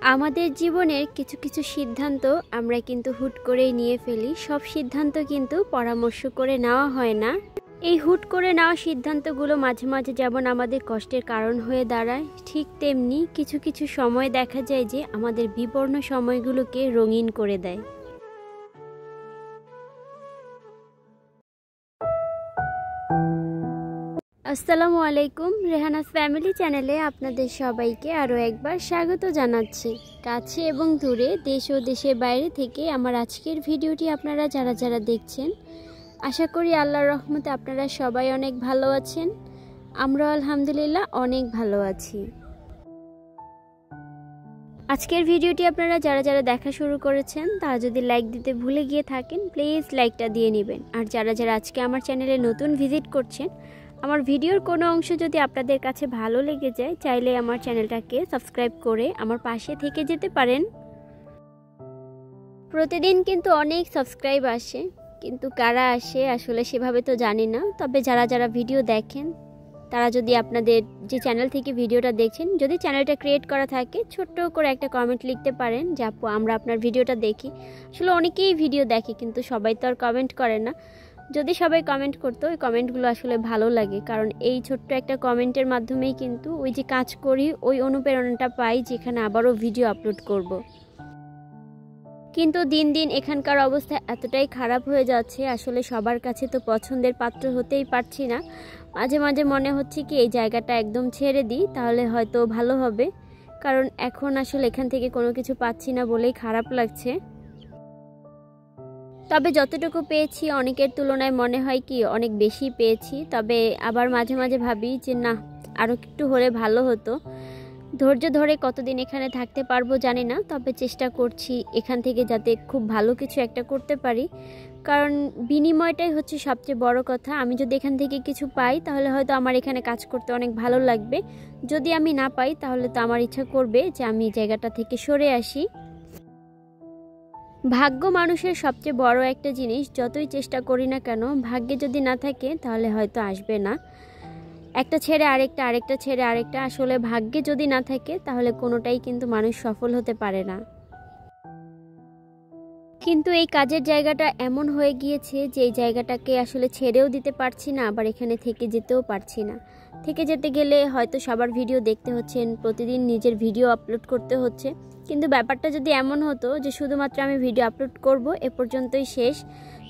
আমাদের জীবনের কিছু কিছু সিদ্ধান্ত আমরা কিন্তু হুট করেই নিয়ে ফেলি। সব সিদ্ধান্ত কিন্তু পরামর্শ করে নেওয়া হয় না। এই হুট করে নেওয়া সিদ্ধান্তগুলো মাঝে মাঝে যেমন আমাদের কষ্টের কারণ হয়ে দাঁড়ায়, ঠিক তেমনি কিছু কিছু সময় দেখা যায় যে আমাদের বিবর্ণ সময়গুলোকে রঙিন করে দেয়। আসসালামু আলাইকুম, রেহানাস ফ্যামিলি চ্যানেলে আপনাদের সবাইকে আরও একবার স্বাগত জানাচ্ছি। কাছে এবং দূরে, দেশ ও দেশের বাইরে থেকে আমার আজকের ভিডিওটি আপনারা যারা যারা দেখছেন, আশা করি আল্লাহর রহমতে আপনারা সবাই অনেক ভালো আছেন। আমরা আলহামদুলিল্লাহ অনেক ভালো আছি। আজকের ভিডিওটি আপনারা যারা যারা দেখা শুরু করেছেন তারা যদি লাইক দিতে ভুলে গিয়ে থাকেন, প্লিজ লাইকটা দিয়ে নেবেন। আর যারা যারা আজকে আমার চ্যানেলে নতুন ভিজিট করছেন, আমার ভিডিওর কোনো অংশ যদি আপনাদের কাছে ভালো লেগে যায়, চাইলে আমার চ্যানেলটাকে সাবস্ক্রাইব করে আমার পাশে থেকে যেতে পারেন। প্রতিদিন কিন্তু অনেক সাবস্ক্রাইব আসে, কিন্তু কারা আসে আসলে সেভাবে তো জানি না। তবে যারা যারা ভিডিও দেখেন তারা যদি আপনাদের যে চ্যানেল থেকে ভিডিওটা দেখছেন, যদি চ্যানেলটা ক্রিয়েট করা থাকে, ছোট্ট করে একটা কমেন্ট লিখতে পারেন যে আপু আমরা আপনার ভিডিওটা দেখি। আসলে অনেকেই ভিডিও দেখে কিন্তু সবাই তো আর কমেন্ট করে না। যদি সবাই কমেন্ট করতো, ওই কমেন্টগুলো আসলে ভালো লাগে, কারণ এই ছোট্ট একটা কমেন্টের মাধ্যমেই কিন্তু ওই যে কাজ করি ওই অনুপ্রেরণাটা পাই যেখানে আবারও ভিডিও আপলোড করব। কিন্তু দিন দিন এখানকার অবস্থা এতটাই খারাপ হয়ে যাচ্ছে, আসলে সবার কাছে তো পছন্দের পাত্র হতেই পারছি না। মাঝে মাঝে মনে হচ্ছে কি এই জায়গাটা একদম ছেড়ে দিই, তাহলে হয়তো ভালো হবে, কারণ এখন আসলে এখান থেকে কোনো কিছু পাচ্ছি না বলেই খারাপ লাগছে। তবে যতটুকু পেয়েছি অনেকের তুলনায় মনে হয় কি অনেক বেশি পেয়েছি। তবে আবার মাঝে মাঝে ভাবি যে না, আরও একটু হলে ভালো হতো। ধৈর্য ধরে কতদিন এখানে থাকতে পারবো জানি না, তবে চেষ্টা করছি এখান থেকে যাতে খুব ভালো কিছু একটা করতে পারি, কারণ বিনিময়টাই হচ্ছে সবচেয়ে বড় কথা। আমি যদি এখান থেকে কিছু পাই তাহলে হয়তো আমার এখানে কাজ করতে অনেক ভালো লাগবে। যদি আমি না পাই তাহলে তো আমার ইচ্ছা করবে যে আমি জায়গাটা থেকে সরে আসি। ভাগ্য মানুষের সবচেয়ে বড় একটা জিনিস, যতই চেষ্টা করি না কেন ভাগ্যে যদি না থাকে তাহলে হয়তো আসবে না। একটা ছেড়ে আরেকটা, আরেকটা ছেড়ে আরেকটা, আসলে ভাগ্যে যদি না থাকে তাহলে কোনোটাই কিন্তু মানুষ সফল হতে পারে না। কিন্তু এই কাজের জায়গাটা এমন হয়ে গিয়েছে যে এই জায়গাটাকে আসলে ছেড়েও দিতে পারছি না, আবার এখানে থেকে যেতেও পারছি না। থেকে যেতে গেলে হয়তো সবার ভিডিও দেখতে হচ্ছেন, প্রতিদিন নিজের ভিডিও আপলোড করতে হচ্ছে। কিন্তু ব্যাপারটা যদি এমন হতো যে শুধুমাত্র আমি ভিডিও আপলোড করব, এ পর্যন্তই শেষ,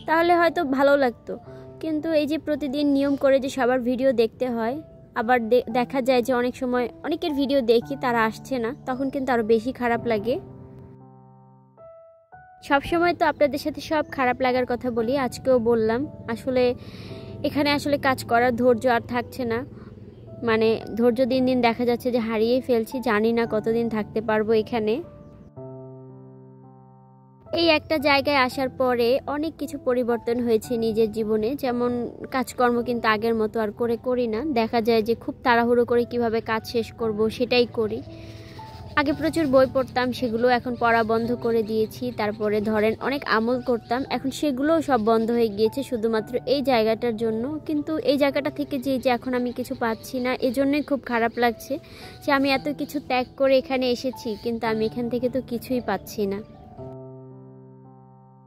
তাহলে হয়তো ভালো লাগতো। কিন্তু এই যে প্রতিদিন নিয়ম করে যে সবার ভিডিও দেখতে হয়, আবার দেখা যায় যে অনেক সময় অনেকের ভিডিও দেখি তারা আসছে না, তখন কিন্তু আরও বেশি খারাপ লাগে। সব সময় তো আপনাদের সাথে সব খারাপ লাগার কথা বলি, আজকেও বললাম। আসলে এখানে আসলে কাজ করার ধৈর্য আর থাকছে না, মানে ধৈর্য দিন দিন দেখা যাচ্ছে যে হারিয়েই ফেলছি। জানি না কতদিন থাকতে পারবো এখানে। এই একটা জায়গায় আসার পরে অনেক কিছু পরিবর্তন হয়েছে নিজের জীবনে। যেমন কাজকর্ম কিন্তু আগের মতো আর করি না, দেখা যায় যে খুব তাড়াহুড়ো করে কিভাবে কাজ শেষ করব সেটাই করি। আগে প্রচুর বই পড়তাম, সেগুলো এখন পড়া বন্ধ করে দিয়েছি। তারপরে ধরেন অনেক আমল করতাম, এখন সেগুলোও সব বন্ধ হয়ে গিয়েছে শুধুমাত্র এই জায়গাটার জন্য। কিন্তু এই জায়গাটা থেকে যে এখন আমি কিছু পাচ্ছি না, এজন্যই খুব খারাপ লাগছে যে আমি এত কিছু ত্যাগ করে এখানে এসেছি, কিন্তু আমি এখান থেকে তো কিছুই পাচ্ছি না।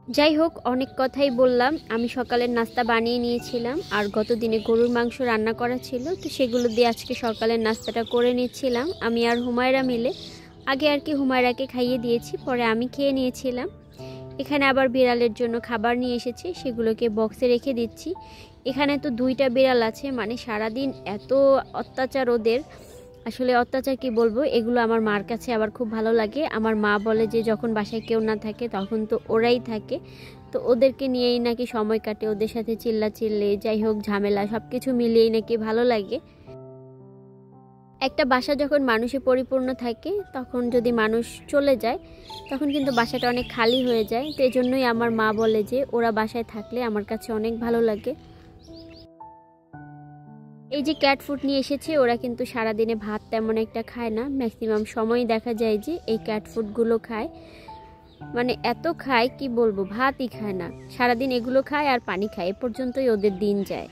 যাই হোক, অনেক কথাই বললাম। আমি সকালের নাস্তা বানিয়ে নিয়েছিলাম, আর গত দিনে গরুর মাংস রান্না করা ছিল, তো সেগুলো দিয়ে আজকে সকালের নাস্তাটা করে নিচ্ছিলাম আমি আর হুমায়রা মিলে। আগে আর কি হুমায়রাকে খাইয়ে দিয়েছি, পরে আমি খেয়ে নিয়েছিলাম। এখানে আবার বিড়ালের জন্য খাবার নিয়ে এসেছি, সেগুলোকে বক্সে রেখে দিচ্ছি। এখানে তো 2টা বিড়াল আছে, মানে সারাদিন এত অত্যাচার ওদের। আসলে অত্যাচার কি বলবো, এগুলো আমার মার কাছে আবার খুব ভালো লাগে। আমার মা বলে যে যখন বাসায় কেউ না থাকে তখন তো ওরাই থাকে, তো ওদেরকে নিয়েই নাকি সময় কাটে, ওদের সাথে চিল্লাচিল্লি, যাই হোক ঝামেলা, সব কিছু মিলিয়েই নাকি ভালো লাগে। একটা বাসা যখন মানুষে পরিপূর্ণ থাকে, তখন যদি মানুষ চলে যায় তখন কিন্তু বাসাটা অনেক খালি হয়ে যায়। তো এজন্যই আমার মা বলে যে ওরা বাসায় থাকলে আমার কাছে অনেক ভালো লাগে। এই যে ক্যাট ফুড নিয়ে এসেছে, ওরা কিন্তু সারাদিনে ভাত তেমন একটা খায় না, ম্যাক্সিমাম সময় দেখা যায় যে এই ক্যাট ফুডগুলো খায়। মানে এত খায় কি বলবো, ভাতই খায় না, সারাদিন এগুলো খায় আর পানি খায়, এ পর্যন্তই ওদের দিন যায়।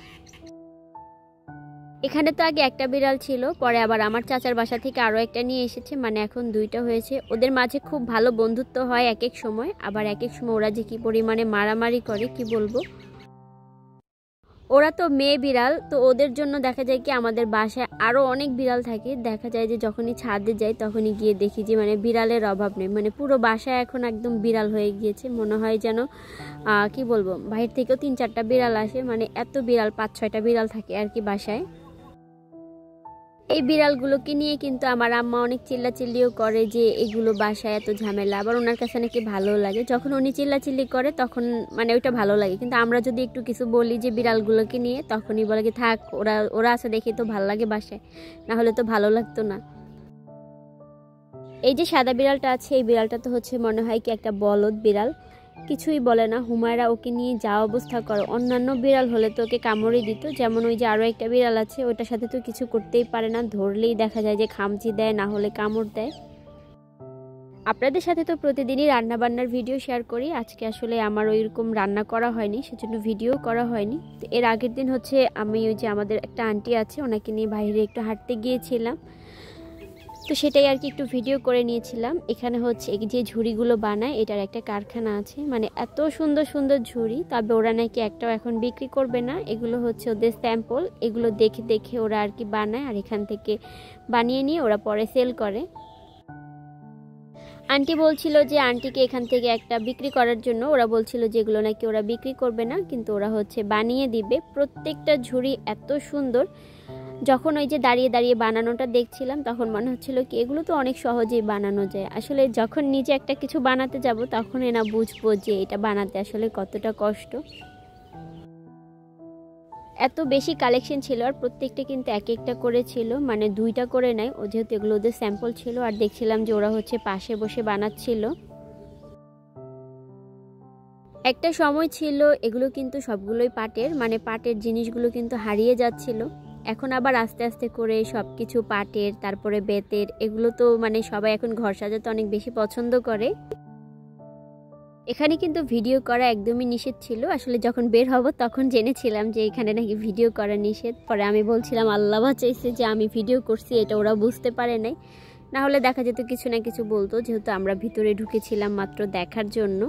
এখানে তো আগে একটা বিড়াল ছিল, পরে আবার আমার চাচার বাসা থেকে আরও একটা নিয়ে এসেছে, মানে এখন দুইটা হয়েছে। ওদের মাঝে খুব ভালো বন্ধুত্ব হয় এক এক সময়, আবার এক এক সময় ওরা যে কী পরিমাণে মারামারি করে কি বলবো। ওরা তো মেয়ে বিড়াল, তো ওদের জন্য দেখা যায় কি আমাদের বাসায় আরও অনেক বিড়াল থাকে। দেখা যায় যে যখনই ছাদে যাই তখনই গিয়ে দেখি যে মানে বিড়ালের অভাব নেই, মানে পুরো বাসায় এখন একদম বিড়াল হয়ে গিয়েছে। মনে হয় যেন কি বলবো, বাইরে থেকেও 3-4টা বিড়াল আসে, মানে এত বিড়াল, 5-6টা বিড়াল থাকে আর কি বাসায়। এই বিড়ালগুলোকে নিয়ে কিন্তু আমার আম্মা অনেক চিল্লাচিল্লিও করে যে এগুলো বাসায় এত ঝামেলা, আবার ওনার কাছে নাকি ভালো লাগে। যখন উনি চিল্লাচিল্লি করে তখন মানে ওইটা ভালো লাগে, কিন্তু আমরা যদি একটু কিছু বলি যে বিড়ালগুলোকে নিয়ে, তখনই বলে কি থাক, ওরা ওরা আছে দেখি তো ভালো লাগে বাসায়, না হলে তো ভালো লাগতো না। এই যে সাদা বিড়ালটা আছে, এই বিড়ালটা তো হচ্ছে মনে হয় কি একটা বলদ বিড়াল, কিছুই বলে না। হুমায়রা ওকে নিয়ে যা অবস্থা করে, অন্যান্য বিড়াল হলে তো ওকে কামড়ে দিত, যেমন ওই যে আরও একটা বিড়াল আছে ওটার সাথে তো কিছু করতেই পারে না, ধরলেই দেখা যায় যে খামচি দেয়, না হলে কামড় দেয়। আপনাদের সাথে তো প্রতিদিনই রান্না বান্নার ভিডিও শেয়ার করি, আজকে আসলে আমার ওইরকম রান্না করা হয়নি, সেজন্য ভিডিও করা হয়নি। তো এর আগের দিন হচ্ছে আমি ওই যে আমাদের একটা আন্টি আছে ওনাকে নিয়ে বাইরে একটু হাঁটতে গিয়েছিলাম, তো সেটাই আর কি একটু ভিডিও করে নিয়েছিলাম। এখানে হচ্ছে এই যে ঝুড়িগুলো বানায়, এটার একটা কারখানা আছে, মানে এত সুন্দর সুন্দর ঝুড়ি, তবে ওরা নাকি একটাও এখন বিক্রি করবে না, এগুলো হচ্ছে ওদের স্যাম্পল, এগুলো দেখে দেখে ওরা আর কি বানায়, আর এখান থেকে বানিয়ে নিয়ে ওরা পরে সেল করে। আন্টি বলছিল যে আন্টিকে এখান থেকে একটা বিক্রি করার জন্য, ওরা বলছিল যেগুলো নাকি ওরা বিক্রি করবে না, কিন্তু ওরা হচ্ছে বানিয়ে দিবে। প্রত্যেকটা ঝুড়ি এত সুন্দর, যখন ওই যে দাঁড়িয়ে দাঁড়িয়ে বানানোটা দেখছিলাম তখন মনে হচ্ছিল কি এগুলো তো অনেক সহজেই বানানো যায়। আসলে যখন নিজে একটা কিছু বানাতে যাব তখন না বুঝবো যে এটা বানাতে আসলে কতটা কষ্ট। এত বেশি কালেকশন ছিল, আর প্রত্যেকটা কিন্তু এক একটা করে ছিল, মানে 2টা করে নেয় ও, যেহেতু এগুলো ওদের স্যাম্পল ছিল। আর দেখছিলাম যে ওরা হচ্ছে পাশে বসে বানাচ্ছিল। একটা সময় ছিল এগুলো কিন্তু সবগুলোই পাটের, মানে পাটের জিনিসগুলো কিন্তু হারিয়ে যাচ্ছিল। এখন আবার আস্তে আস্তে করে সব কিছু পাটের, তারপরে বেতের, এগুলো তো মানে সবাই এখন ঘর সাজাতে অনেক বেশি পছন্দ করে। এখানে কিন্তু ভিডিও করা একদমই নিষেধ ছিল, আসলে যখন বের হব তখন জেনেছিলাম যে এখানে নাকি ভিডিও করা নিষেধ। পরে আমি বলছিলাম আল্লাহ বাঁচাইছে যে আমি ভিডিও করছি, এটা ওরা বুঝতে পারে নাই, না হলে দেখা যেত কিছু না কিছু বলতো, যেহেতু আমরা ভিতরে ঢুকেছিলাম মাত্র দেখার জন্য।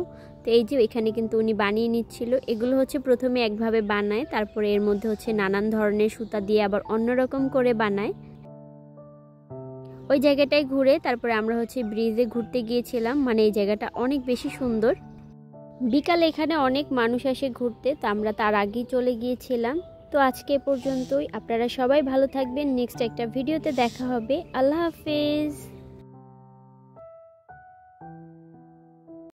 তো এই যে এখানে কিন্তু উনি বানিয়ে নিচ্ছিল, এগুলো হচ্ছে প্রথমে একভাবে বানায়, তারপরে এর মধ্যে হচ্ছে নানান ধরনের সুতা দিয়ে আবার অন্যরকম করে বানায়। ওই জায়গাটায় ঘুরে তারপরে আমরা হচ্ছে ব্রিজে ঘুরতে গিয়েছিলাম, মানে এই জায়গাটা অনেক বেশি সুন্দর। বিকালে এখানে অনেক মানুষ আসে ঘুরতে, তো আমরা তার আগেই চলে গিয়েছিলাম। তো আজকে পর্যন্তই, আপনারা সবাই ভালো থাকবেন, নেক্সট একটা ভিডিওতে দেখা হবে। আল্লাহ হাফেজ।